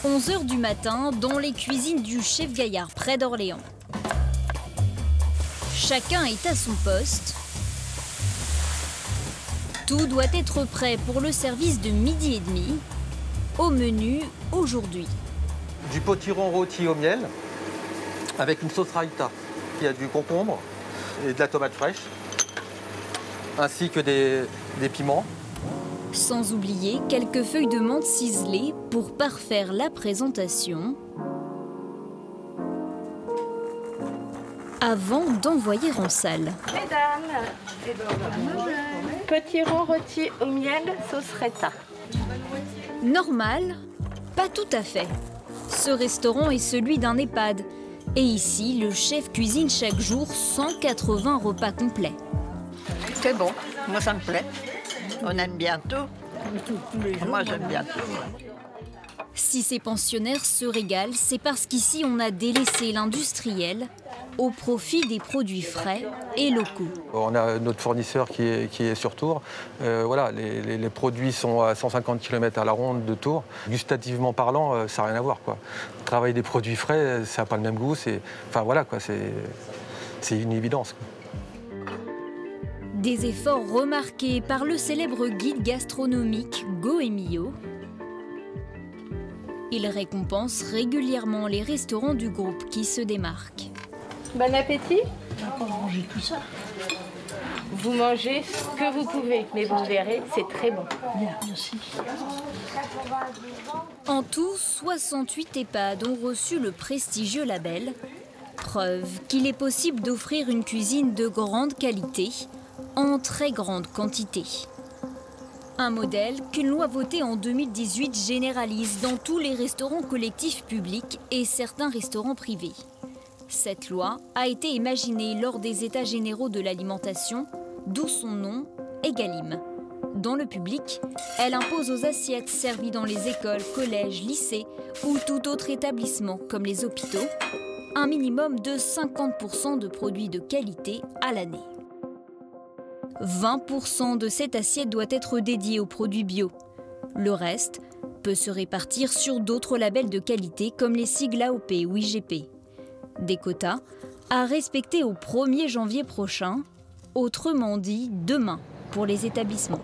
11 h du matin dans les cuisines du chef Gaillard près d'Orléans. Chacun est à son poste. Tout doit être prêt pour le service de 12h30. Au menu aujourd'hui. Du potiron rôti au miel avec une sauce raïta. Il y a du concombre et de la tomate fraîche, ainsi que des piments. Sans oublier quelques feuilles de menthe ciselées pour parfaire la présentation. Avant d'envoyer en salle. Mesdames, potiron rôti au miel, sauce raïta. Normal? Pas tout à fait. Ce restaurant est celui d'un EHPAD. Et ici, le chef cuisine chaque jour 180 repas complets. C'est bon, moi ça me plaît. On aime bien tout. Moi j'aime bien tout. Si ces pensionnaires se régalent, c'est parce qu'ici on a délaissé l'industriel au profit des produits frais et locaux. On a notre fournisseur qui est sur Tours. Voilà, les produits sont à 150 km à la ronde de Tours. Gustativement parlant, ça n'a rien à voir, quoi. Travailler des produits frais, ça n'a pas le même goût. Enfin voilà, quoi, c'est une évidence, quoi. Des efforts remarqués par le célèbre guide gastronomique Goemio. Il récompense régulièrement les restaurants du groupe qui se démarquent. Bon appétit. On va pas manger tout ça. Vous mangez ce que vous pouvez, mais vous verrez, c'est très bon. Bien, merci. En tout, 68 EHPAD ont reçu le prestigieux label. Preuve qu'il est possible d'offrir une cuisine de grande qualité en très grande quantité. Un modèle qu'une loi votée en 2018 généralise dans tous les restaurants collectifs publics et certains restaurants privés. Cette loi a été imaginée lors des États généraux de l'alimentation, d'où son nom, Egalim. Dans le public, elle impose aux assiettes servies dans les écoles, collèges, lycées ou tout autre établissement comme les hôpitaux, un minimum de 50% de produits de qualité à l'année. 20% de cette assiette doit être dédiée aux produits bio. Le reste peut se répartir sur d'autres labels de qualité comme les sigles AOP ou IGP. Des quotas à respecter au 1er janvier prochain, autrement dit demain pour les établissements.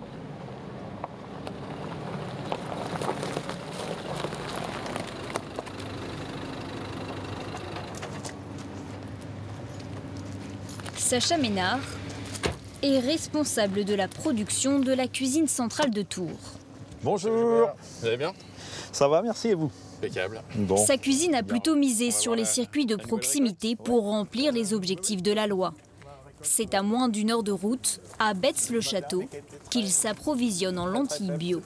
Sacha Ménard est responsable de la production de la cuisine centrale de Tours. Bonjour. Vous allez bien? Ça va, merci, et vous? Impeccable. Bon. Sa cuisine a plutôt misé sur les circuits de proximité pour remplir les objectifs de la loi. C'est à moins d'1 heure de route, à Betz-le-Château, qu'il s'approvisionne en lentilles bio.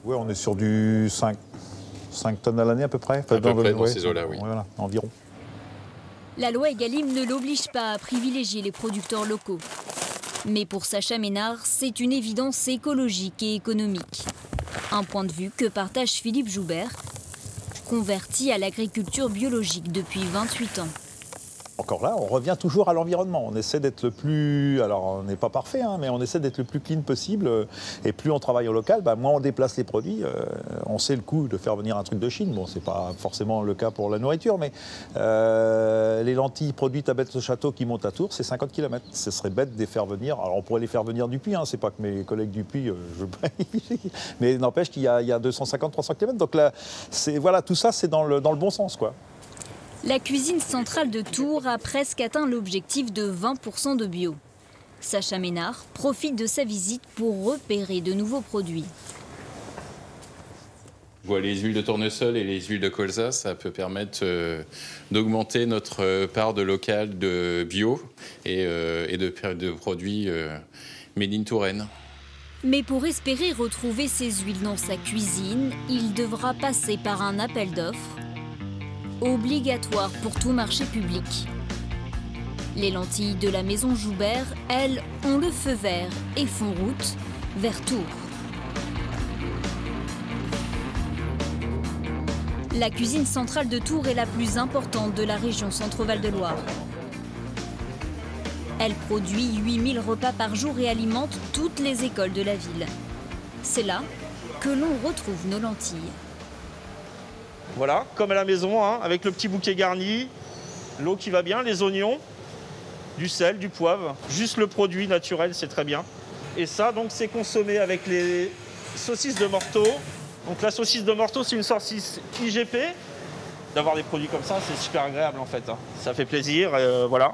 Oui, on est sur du 5 tonnes à l'année à peu près. À peu près dans ces eaux-là, oui. Voilà, environ. La loi Egalim ne l'oblige pas à privilégier les producteurs locaux. Mais pour Sacha Ménard, c'est une évidence écologique et économique. Un point de vue que partage Philippe Joubert, converti à l'agriculture biologique depuis 28 ans. Encore là, on revient toujours à l'environnement. On essaie d'être le plus... Alors, on n'est pas parfait, hein, mais on essaie d'être le plus clean possible. Et plus on travaille au local, moins on déplace les produits. On sait le coût de faire venir un truc de Chine. Bon, c'est pas forcément le cas pour la nourriture, mais les lentilles produites à Betz-le-Château qui montent à Tours, c'est 50 km. Ce serait bête de les faire venir. Alors, on pourrait les faire venir du Puy. Hein, c'est pas que mes collègues du Puy, mais n'empêche qu'il y a 250-300 km. Donc là, voilà, tout ça, c'est dans le bon sens, quoi. La cuisine centrale de Tours a presque atteint l'objectif de 20% de bio. Sacha Ménard profite de sa visite pour repérer de nouveaux produits. Les huiles de tournesol et les huiles de colza, ça peut permettre d'augmenter notre part de local de bio et de produits made in Touraine. Mais pour espérer retrouver ces huiles dans sa cuisine, il devra passer par un appel d'offres obligatoire pour tout marché public. Les lentilles de la maison Joubert, elles, ont le feu vert et font route vers Tours. La cuisine centrale de Tours est la plus importante de la région Centre-Val de Loire. Elle produit 8000 repas par jour et alimente toutes les écoles de la ville. C'est là que l'on retrouve nos lentilles. Voilà, comme à la maison, hein, avec le petit bouquet garni, l'eau qui va bien, les oignons, du sel, du poivre. Juste le produit naturel, c'est très bien. Et ça, donc, c'est consommé avec les saucisses de Morteau. Donc la saucisse de Morteau, c'est une saucisse IGP. D'avoir des produits comme ça, c'est super agréable en fait. Hein. Ça fait plaisir, voilà.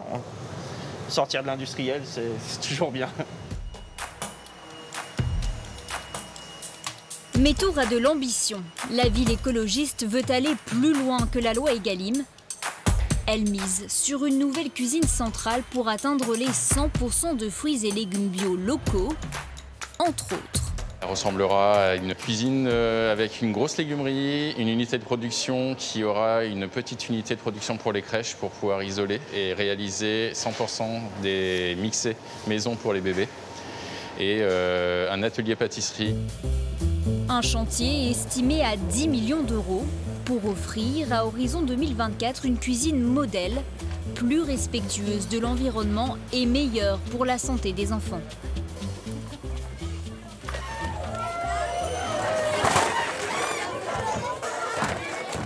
Sortir de l'industriel, c'est toujours bien. Métour a de l'ambition. La ville écologiste veut aller plus loin que la loi Egalim. Elle mise sur une nouvelle cuisine centrale pour atteindre les 100% de fruits et légumes bio locaux, entre autres. Ça ressemblera à une cuisine avec une grosse légumerie, une unité de production qui aura une petite unité de production pour les crèches pour pouvoir isoler et réaliser 100% des mixés maison pour les bébés et un atelier pâtisserie. Un chantier estimé à 10 millions d'euros pour offrir à horizon 2024 une cuisine modèle, plus respectueuse de l'environnement et meilleure pour la santé des enfants.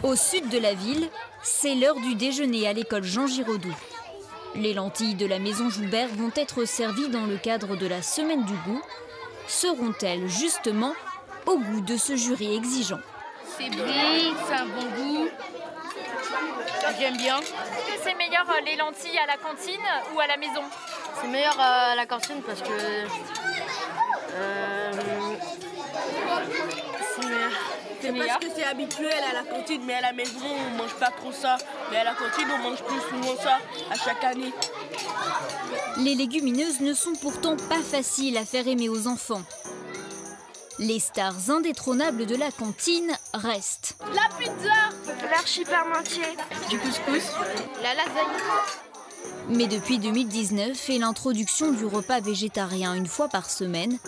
Au sud de la ville, c'est l'heure du déjeuner à l'école Jean Giraudoux. Les lentilles de la maison Joubert vont être servies dans le cadre de la semaine du goût. Seront-elles justement au goût de ce jury exigeant? C'est bon, c'est un bon goût. J'aime bien. Est-ce que c'est meilleur les lentilles à la cantine ou à la maison? C'est meilleur à la cantine parce que c'est meilleur. C'est parce que c'est habituel à la cantine, mais à la maison, on mange pas trop ça. Mais à la cantine, on mange plus souvent ça à chaque année. Les légumineuses ne sont pourtant pas faciles à faire aimer aux enfants. Les stars indétrônables de la cantine restent la pizza, l'archi-parmentier, du couscous, la lasagne. Mais depuis 2019 et l'introduction du repas végétarien une fois par semaine,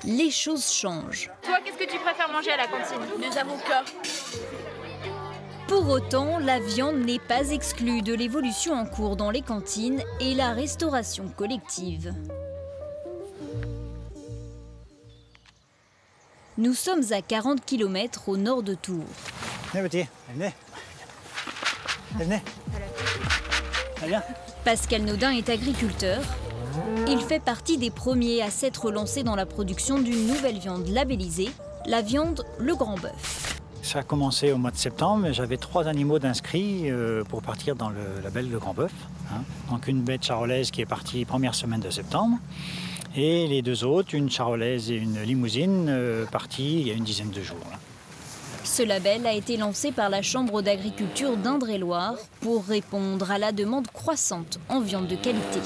les choses changent. Toi, qu'est-ce que tu préfères manger à la cantine? des avocats. Pour autant, la viande n'est pas exclue de l'évolution en cours dans les cantines et la restauration collective. Nous sommes à 40 km au nord de Tours. Venez, petit, venez. Venez. Viens. Pascal Naudin est agriculteur. Il fait partie des premiers à s'être lancé dans la production d'une nouvelle viande labellisée, la viande Le Grand Bœuf. Ça a commencé au mois de septembre. J'avais 3 animaux d'inscrits pour partir dans le label Le Grand Bœuf. Hein. Donc une bête charolaise qui est partie première semaine de septembre. Et les 2 autres, une charolaise et une limousine, parties il y a une dizaine de jours. Là. Ce label a été lancé par la Chambre d'agriculture d'Indre-et-Loire pour répondre à la demande croissante en viande de qualité.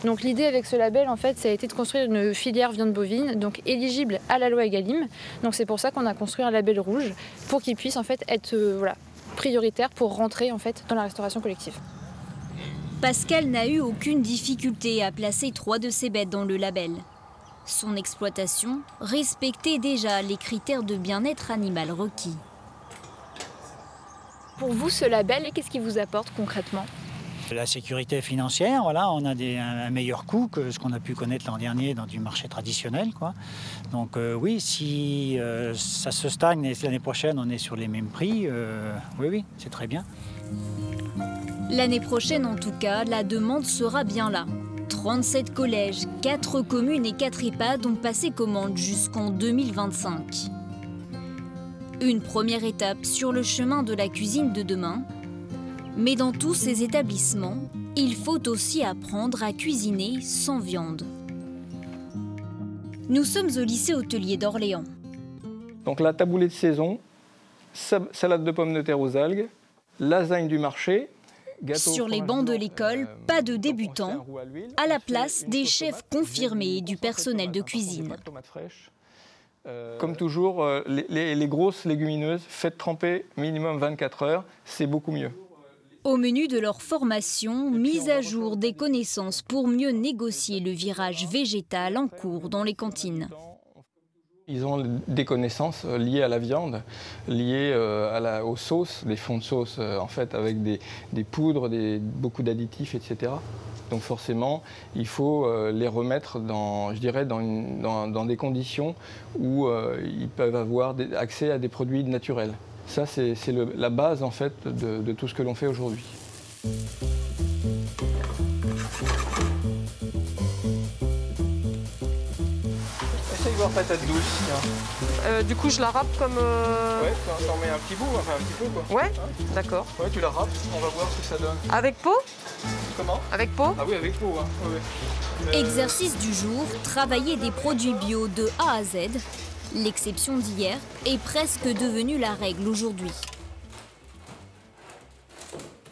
Donc l'idée avec ce label, en fait, ça a été de construire une filière viande bovine, donc éligible à la loi Egalim. Donc c'est pour ça qu'on a construit un label rouge, pour qu'il puisse en fait être prioritaire pour rentrer en fait dans la restauration collective. Pascal n'a eu aucune difficulté à placer 3 de ses bêtes dans le label. Son exploitation respectait déjà les critères de bien-être animal requis. Pour vous, ce label, qu'est-ce qu'il vous apporte concrètement ? La sécurité financière, voilà, on a un meilleur coût que ce qu'on a pu connaître l'an dernier dans du marché traditionnel, quoi. Donc oui, si ça se stagne et l'année prochaine on est sur les mêmes prix, oui, c'est très bien. L'année prochaine en tout cas, la demande sera bien là. 37 collèges, 4 communes et 4 EHPAD ont passé commande jusqu'en 2025. Une première étape sur le chemin de la cuisine de demain. Mais dans tous ces établissements, il faut aussi apprendre à cuisiner sans viande. Nous sommes au lycée hôtelier d'Orléans. Donc la taboulée de saison, salade de pommes de terre aux algues, lasagne du marché. Sur les bancs de l'école, pas de débutants, à la place des chefs confirmés et du personnel de cuisine. Comme toujours, les grosses légumineuses, faites tremper minimum 24 heures, c'est beaucoup mieux. Au menu de leur formation, mise à jour des connaissances pour mieux négocier le virage végétal en cours dans les cantines. Ils ont des connaissances liées à la viande, liées aux sauces, des fonds de sauce en fait avec des poudres, beaucoup d'additifs, etc. Donc forcément, il faut les remettre dans des conditions où ils peuvent avoir accès à des produits naturels. Ça, c'est la base en fait de tout ce que l'on fait aujourd'hui. Essaye de voir patate douce. Du coup, je la râpe comme... Ouais, t'en mets un petit bout, enfin un petit peu quoi. Ouais, d'accord. Ouais, tu la râpes, on va voir ce que ça donne. Avec peau? Comment? Avec peau? Ah oui, avec peau, hein. Ouais. Exercice du jour, travailler des produits bio de A à Z. L'exception d'hier est presque devenue la règle aujourd'hui.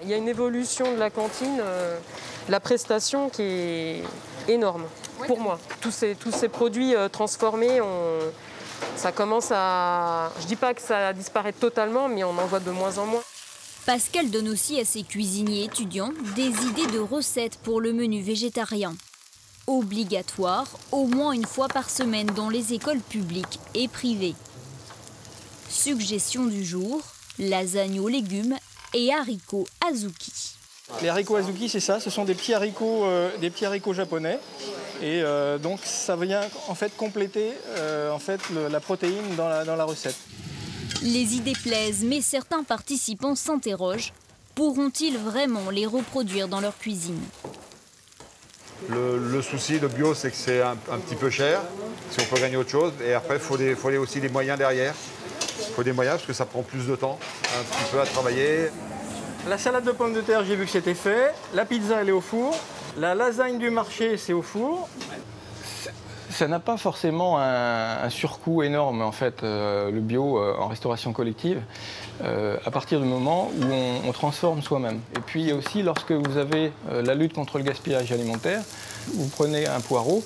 Il y a une évolution de la cantine, la prestation qui est énorme pour moi. Tous ces produits transformés, ça commence à... Je ne dis pas que ça disparaît totalement, mais on en voit de moins en moins. Pascal donne aussi à ses cuisiniers étudiants des idées de recettes pour le menu végétarien. Obligatoire, au moins une fois par semaine dans les écoles publiques et privées. Suggestion du jour, lasagne aux légumes et haricots azuki. Les haricots azuki, c'est ça, ce sont des petits haricots japonais. Et donc ça vient en fait compléter la protéine dans la recette. Les idées plaisent, mais certains participants s'interrogent. Pourront-ils vraiment les reproduire dans leur cuisine ? Le souci de bio, c'est que c'est un petit peu cher, si on peut gagner autre chose. Et après, il faut aussi des moyens derrière. Il faut des moyens parce que ça prend plus de temps, un petit peu à travailler. La salade de pommes de terre, j'ai vu que c'était fait. La pizza, elle est au four. La lasagne du marché, c'est au four. Ça n'a pas forcément un surcoût énorme, en fait, le bio en restauration collective, à partir du moment où on transforme soi-même. Et puis aussi, lorsque vous avez la lutte contre le gaspillage alimentaire, vous prenez un poireau,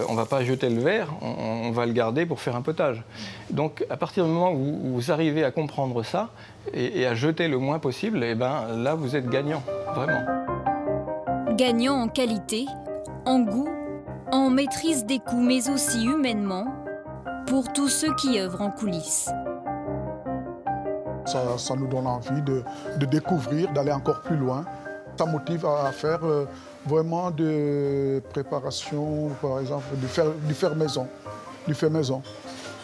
on ne va pas jeter le verre, on va le garder pour faire un potage. Donc, à partir du moment où vous arrivez à comprendre ça et à jeter le moins possible, et ben, là, vous êtes gagnant, vraiment. Gagnant en qualité, en goût, en maîtrise des coûts, mais aussi humainement, pour tous ceux qui œuvrent en coulisses. Ça nous donne envie de découvrir, d'aller encore plus loin. Ça motive à faire vraiment de préparation, par exemple, du faire maison.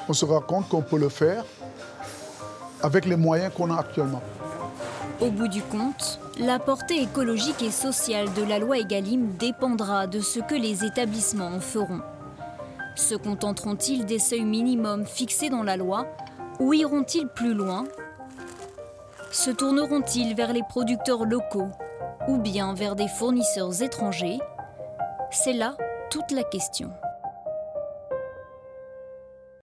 On se rend compte qu'on peut le faire avec les moyens qu'on a actuellement. Au bout du compte, la portée écologique et sociale de la loi Egalim dépendra de ce que les établissements en feront. Se contenteront-ils des seuils minimums fixés dans la loi ou iront-ils plus loin? Se tourneront-ils vers les producteurs locaux ou bien vers des fournisseurs étrangers? C'est là toute la question.